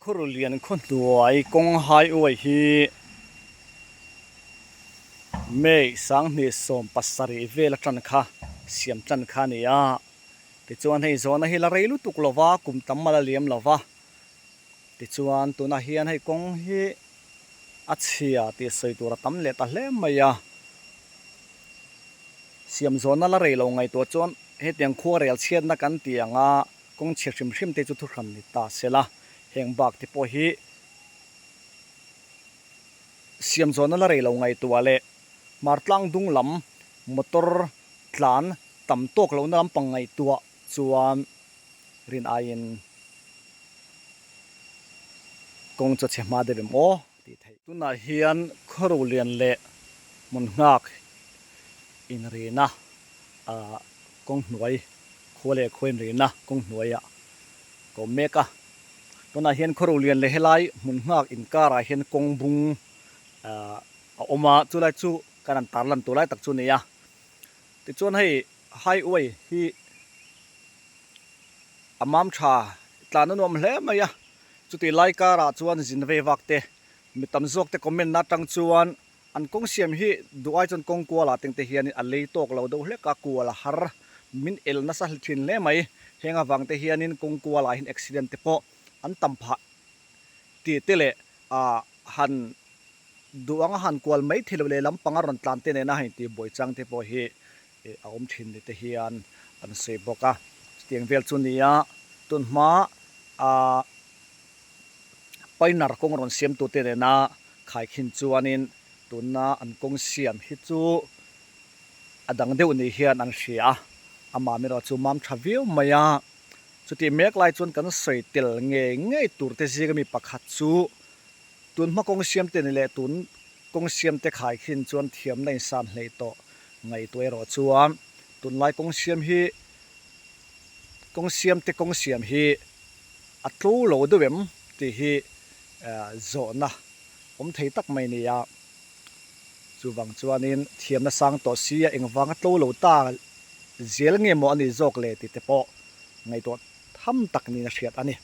ครูเรียนคนตัวไอ้กงหายอวยฮีเมย์สังนิสมปัสสรีเวลจันค่ะเสียมจันค่ะเนี่ยติจวนให้จวนให้ละเรลุตุกลวะกุมตัมมาละเลียมลวะติจวนตัวน่ะเฮียนให้กงฮีอัจฉริยะติสวยตัวตั้มเลตะเล่มายาเสียมจวนนั่นละเรลงไงตัวจวนเฮ็ดยังขั้วเรียลเชียนนักกันเตียงอ่ะกงเชียชิมชิมติจุทุกคำนิตาเสละเฮงบักติโพฮีเสียมจวนนั่นละเรลงไงตัวเล่มาตลังดุงลำมอเตอร์ตลานต่ำตกเราน้ำปังไงตัวจวนรินไอน์กงจะเชื่อมาเดิมโอ้ดีไทยตุน่าเฮียนครูเรียนเละมุนงักอินเรียนะกงหน่วยขั้วเละขั้วเรียนะกงหน่วยอะก็เมกะตุน่าเฮียนครูเรียนเละเฮลัยมุนงักอินการาเฮียนกงบุงออกมาจุไลจูการตาลันตัวไล่ตักจุนี่ยติจวนให้อวยที่อามามชาตานุนวมเล่มายะจุดที่ไล่การาจวนจินเววักเตมีตำจอกเตคอมเมนต์นัดจังจวนอันกงเสียมฮีดูไอจนกงกัวละตั้งแต่เฮียนอันเลยตกเราดูเล็กกัวละฮาร์มินเอลนัสฮินเล่ไหมเฮงวังแต่เฮียนินกงกัวละหินอุบิเหตุเตปอันตัมพะตีเตเลหันดูอังหันกวลไม่ทิลเลลำปังอรันตันเตเนนะให้ตีบอยจังเตปฮีอมชินเตเฮียนอันเซบกะเตียงเวลจุนียตุนมาไปนัรกงรอนเสียมตัวเตเนนะขายขินจวนินตุนนะอันกงเสียมฮิจูอดังเดวนี่เฮียนอันเสียอามามีรอจูมัมชาวิวมายาจุดที่เมกไลจวนกันใส่เตลเงยเงยตัวเตซีก็มีปักขัดจูตุนมากงเสียมเตนี่แหละตุนกงเสียมเตขายขินจวนเทียมในสานเลยโตไงตัวรอจวนตุนไลกงเสียมฮีกงเสียมเตกงเสียมฮีอัตลูโหลดูเวมตีฮีโซนนะผมเทตักไม่เนี่ยจูวังจวนนินเทียมนะสังตัวเสียเองวังอัตลูโหลตาเจลเงี้ยมอันนี้จอกเลยติเตปอไงตัวทำตักนี่นะเชียดอันนี้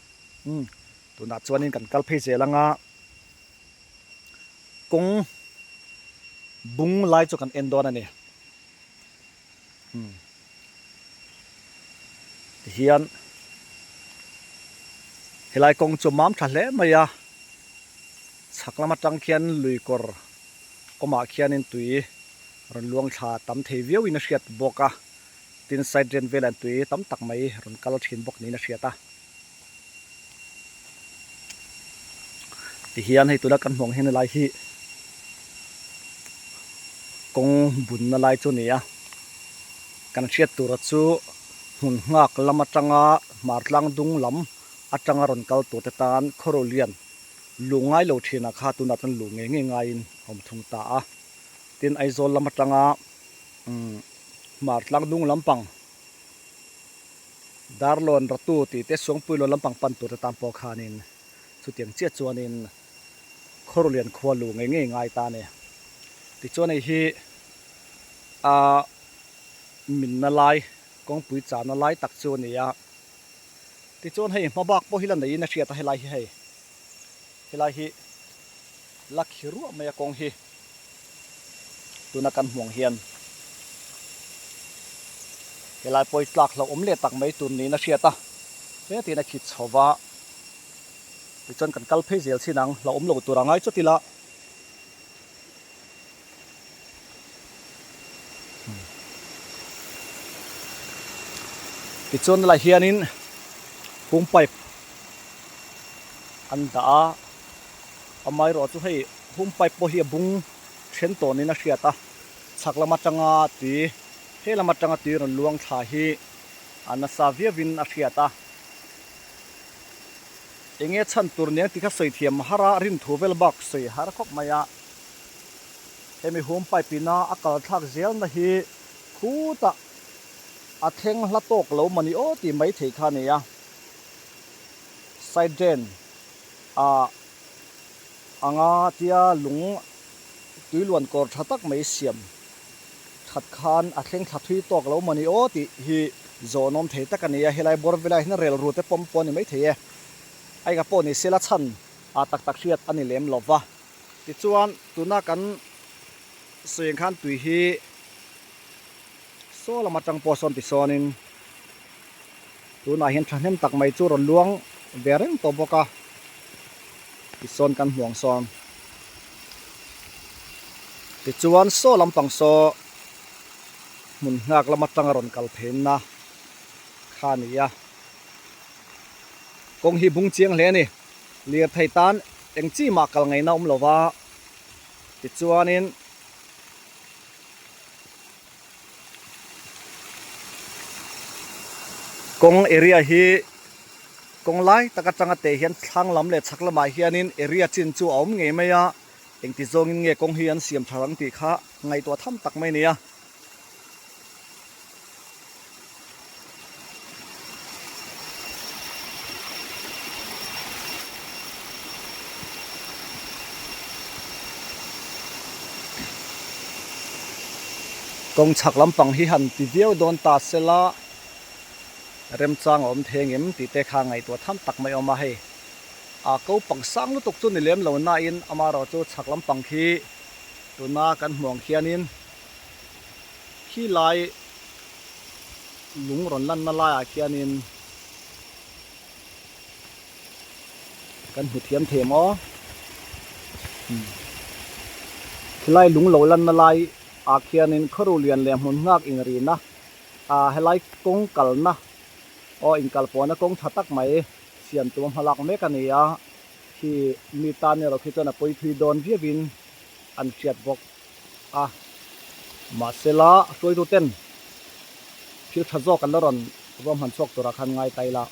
ตัวนัดจวนนินกันกัลเพเจลังอ่ะกงบุงไล่จกันเอ็นโดนั่นนี่เฮียนเฮลัยกงจุมามทะเลมายาสักละมาจังเขียนลุยกอร์อมาเขียนอินตุยรันลวงชาตั้มเทวิวอินเชียตบกะตินไซเดนเวลันตุยตั้มตักไม่รันกัลชินบกนี่นะเชียตาเฮียนให้ตัวละกันมองเห็นอะไรที่กงบุญอะไรจุนี่อะกันเชียตัวรัชูหุ่นงักละมาจังอามาร์ลังดุงลำอาจังอารอนกัลตัวเตตานโครเลียนลุงไงโลเทียนข้าตุนัดลุงเงยหอมทุงตาตินไอโซลละมาจังอามาร์ลังดุงลำปังดาร์ลอนรัตูตีเตสวงปุยลลำปังปันตัวเตตานปอคานินสุดเตียงเจียจวนินโครเลียนขวลุงเงยตาเนี่ยติจวนไอฮีมินนาไลกองปุยจานนาไลตักจวนเนี่ยติจวนให้มาบักพอฮิลันได้ยินเชียตาเฮลัยให้เฮลัยฮีลักฮิรัวมายกองฮีตัวนักการห่วงเฮียนเฮลัยปอยตักเราอมเล็ดตักไม่ตุนนี้นะเชียตาเพื่อที่นักขิดชาวะติจวนกันกัลเพเจลสินังเราอมโลตัวรังไงจุดที่ละติดจนอะไรเฮียนินพุ่งไปอันดาอาไม่รอจุให้พุ่งไปพอเฮียบุงเช่นตัวนี้นะเชียตาสักละมาจังอาตีเฮละมาจังอาตีรลวงชาฮีอันนั้นซาเวียวินอาเชียตาเองฉันตัวนี้ที่เขาใส่เทียมฮารารินทูเวลบักใส่ฮาราคอกมายาเฮมีพุ่งไปปีน่าอากาศทักเซลนะฮีคูตาอาเทงละตกเหลามันนี่โอ้ตีไม่เทคาเนี่ยไซเดนอ่างาเตียลุงตุยล้วนกอดชัดตักไม่เสียมชัดคานอาเทงชัดทุยตกเหลามันนี่โอ้ตีฮีโจนอมเทตักกันเนี่ยเฮลัยบอร์เวลาเห็นเรลรูเตปอมปอนี่ไม่เท ไอ้กระโปนี่เสละชันตักตักเชียดอันนี้เลี้ยมหลบวะติดจวนตัวน่ากันเสียงขันตุยฮีโซ่ละมาจังปอซอนติซอนินตัวน่าเห็นชันเห็นตักไม่จูรนล้วงเบรนตัวบกะติซอนกันห่วงซอนติดจวนโซ่ลำปังโซมุนงักละมาจังรอนกัลเพนนะข้านี่ยะกงฮีบุงเจียงเลนี่เลียไทยตันเอ็งจี้มากกัลไงนะลวะติดจวนนินกงเอเรียฮีกงไล่ตะกัดจังเตะเฮียนทางลำเล็ดชักละมาเฮียนินเอเรียจินจูเอาไงไม่ยะเอ็งติจงเงกงเฮียนเสียมทางตีข้าไงตัวทำตักไม่เนี่ยกงชักลำปังฮีหันติเดียวโดนตาเสละเริ่มจางอมเทงิมติเตะข้างไงตัวทำตักไม่ออกมาให้เขาปังสังลุตุกจุนในเลี้ยมเหล่าน่าอินอามาเราจูชักลำปังฮีตัวน่ากันห่วงเขียนินขี้ลายลุงรอนลั่นน่าลายเขียนินกันหุดเทียมเทมขี้ลายลุงเหล่าลั่นน่าลายเขียนินขรูเลียนเลี้ยมหุ่นงักอิงรีนะให้ลายกงกัลนะอิงกัลปอนะกงชัดตักไหมเสียนตัวพลักเมกันเนี่ยที่มีตาเนี่ยเราคิดว่าปุยทุยโดนเวียบินอันเฉียดบอกมาเสละช่วยตัวเต้นพิลชัดจอกันแล้วรอนรวมหันซอกตัวรักหันไงไตละ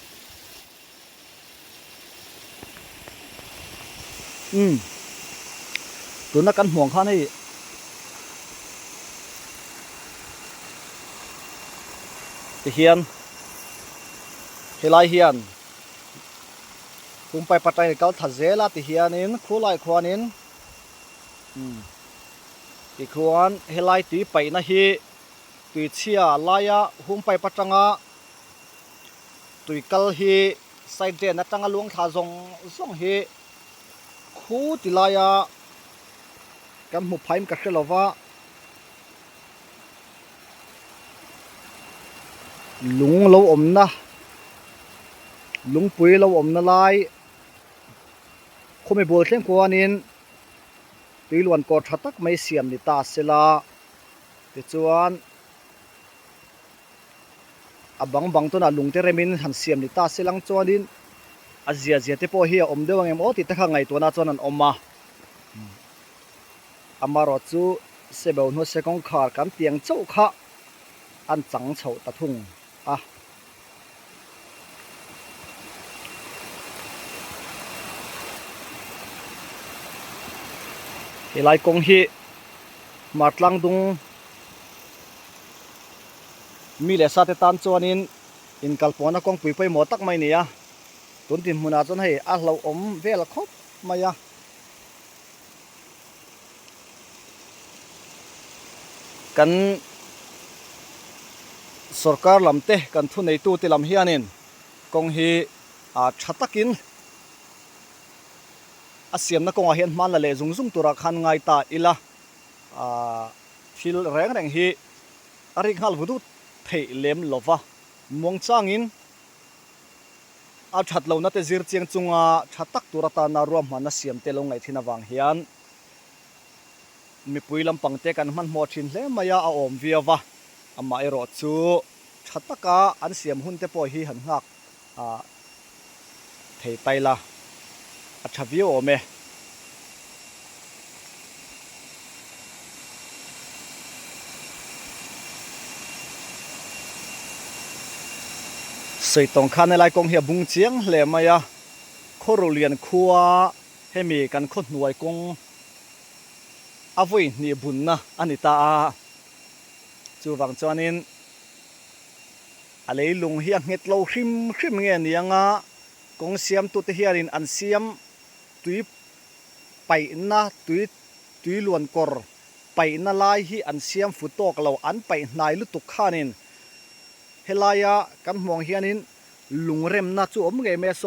ตัวนักกันห่วงข้านี่เฮียนเฮลัยเฮียนคุมไปปัจจัยเก่าทัดเจละติเฮียนินคู่ไล่ควานินติควานเฮลัยตีไปนะฮีตุยเชียลายะหุมไปปัจจังะตุยกัลฮีไซเดนนัจังะลวงท่าซงฮีคู่ติลายะกันหุบไผ่มกัดเชลวะลุงเราอมนะลุงปุยเราอมนะลายคงไม่บัวเส้นกวานินตีล้วนกอดชัดตักไม่เสียมนิตาเสละติจวนบังตัวน่ะลุงเตเรมินหันเสียมนิตาเสลังจวนินเจียเตโปเฮียอมเดวังเอ็มติดตะข้างไงตัวน่ะจวนันอมมามารอจูเสบเอาหัวเสกงขาดกันเตียงเจ้าข้าอันจังเฉาตะทุ่งเฮลัยกงฮีมาตลังดุงมีเลสาเตตันจวนินอินกัลปอนะกงปุยไปหมดตักไม่เนี่ยตุนติมุนาจนให้เราอมเวลครบมายะกันสรการลำเตะกันทุนในตู้ที่ลำเฮียนินกงฮีชัดตักินเสียมนักกงเฮียนมันละเลยซุงตัวรักหันไงตาอิละฟิลแรงฮีอริกฮัลวุดุเทเลมลวะมองจ้างอินชัดเหล่านั้นเตจิรเจียงจุงชัดตักตัวรัตนารวมมันเสียมเตลงไงที่นวังเฮียนมีปุยลำปังเตกันมันหมดชินเลยมายาอมเวียวะมาไอรอจูชัดตักอันเสียมหุ่นเตปอยฮีหันหักเทไตละชัดวิวอเมสวยตรงข้าในลายกงเหียบุงเจียงเลยมายาโคโรเลียนคัวให้มีกันคนหน่วยกงอาวุยนี่บุญนะอันนี้ตาจูวังจวนินอะไรลุงเฮียงเห็ดเราชิมเงี้ยนี่ยังกงเสียมตุเฮียรินอันเสียมตุยไปนะตุยล้วนกอร์ไปนะลายฮีอันเสียมฟุตโตกเราอันไปนายลุตุกข้านินเฮลายะกันมองเฮียนินลุงเร็มนะจูอมเงยเมโซ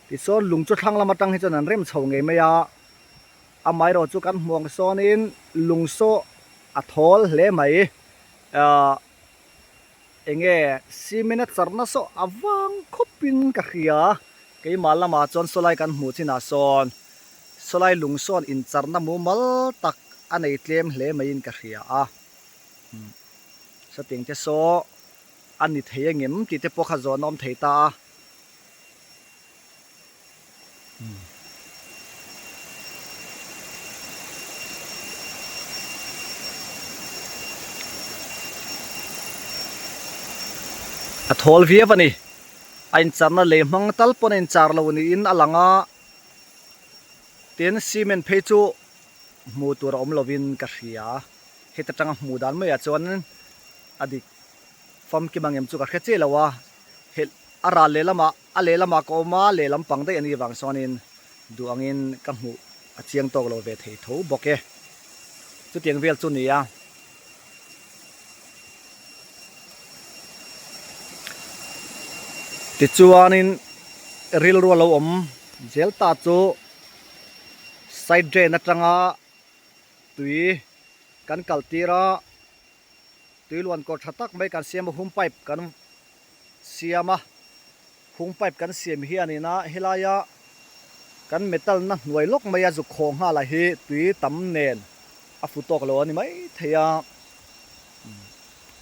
ti sawn lung chu thlang lama tang hi chuan an rem chho ngei mai a amai ro chu kan hmuang sawn in lung saw a thawl hle mai enge cement charna so awang khopin ka khia keimah lamah chuan solai kan hmu china sawn solai lung sawn in charna mu mal tak anei tlem hle mai in ka khia a sating te saw ani thei angem ti te pokha zon om thei ta a thol vi avani ain charna le mang tal pon in char lo ni in alanga ten cement phei chu mu tur om lovin ka hria heta tanga mu dan mai a chuan adik fam ki mangem chu ka kheche lawa hel ara le lama ko ma le lam pang dai ani wang sonin duangin ka mu a chiang tok lo ve thei tho boke chu tiang vel chu ni ya ti chuanin ril ro lo om zel ta chu side drain atanga tui kan kaltira tuiluan ko thatak mai kan siam hum pipe kan siama hum pipe kan siam hi anina hilaya kan metal na hnuai lok mai a zu khong ha la hi tui tam nen a futok lo ani mai theya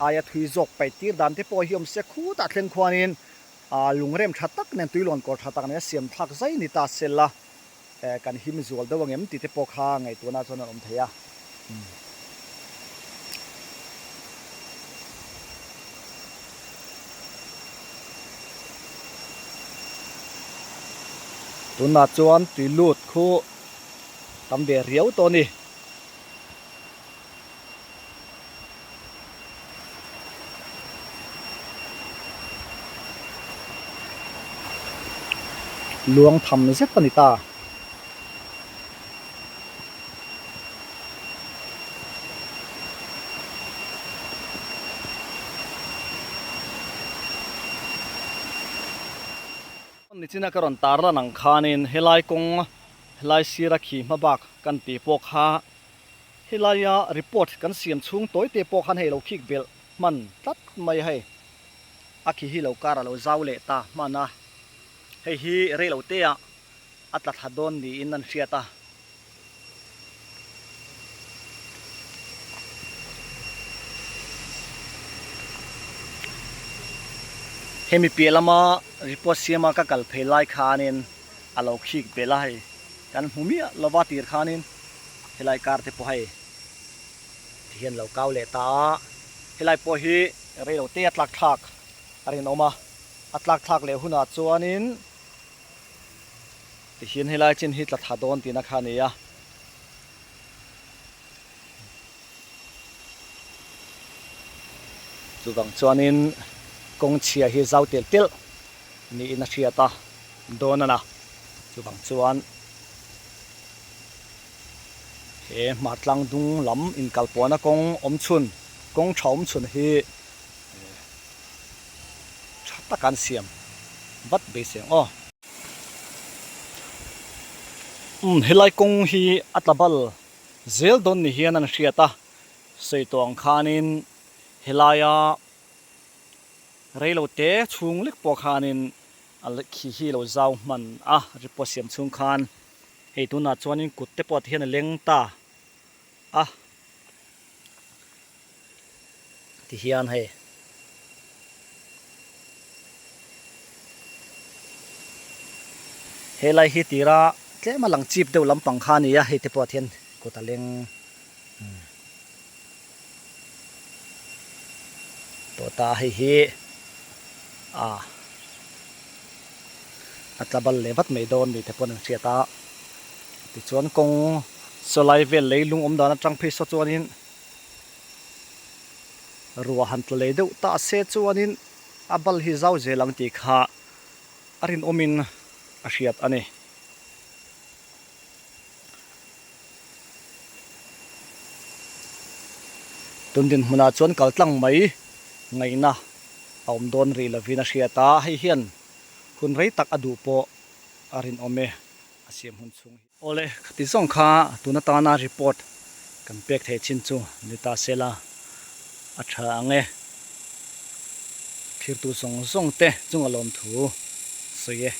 aya thui jok pai tir dan te po hiom se khu ta thleng khwanin lungrem thatak nen tuiluan ko thatak ne siam thak zai ni ta sella kan him zual dawangem ti te po kha ngai tuna chona om theya tuna chuan tui lut khu tam ve riau to ni luang tham zep pani ta ni china karon tarla nang khanin helai kong helai sira khi mabak kan ti pok ha helaya report kan siam chung toy te pok han helo khik bel man tat mai hai akhi hi lo kara lo zaule ta mana hei hi re lo te a atlat hadon ni in an hriata hemi pelama report siama ka kal phelai khanin alo khik belai kan humia lowatir khanin helai kar te po hai thian lo kaw le ta helai po hi re lo te atlak thak arin oma atlak thak le huna chuanin tihin helai chin hi tla thadon tina khania chuwang chuanin kong chia hi zau tel tel ni ina thiata donana chuwang chuan he matlang dung lam in kalpona kong omchun kong thaum chun hi thata kan siam bat be seng o helai kong hi atlabal zel don ni hian an hriata seitong khanin helaya reilo te chung lek po khanin al khi hi lo zau man a ripo siam chung khan hei tuna chuanin kut te pot hian leng ta a ti hian hei helai hi tira tlema lang chip deuh lampang kha ni a hei te pot hian kuta leng to ta hei hi atlabal levat mai don ni te pon ang chiata ti chuan kong solai vel leilung om dana tang phe so chuanin ruwa han tle deuh ta se chuanin abal hi zau zelang ti kha arin omin a hriat ani tundin hmuna chuan kaltlang mai ngaina aum don ri lovina hriata hei hian hun rei tak adu po arin ome asiam hun chung ole ti song kha tuna ta na report kan pek the chin chu nita sela atha ange thir tu song song te chung alom thu soye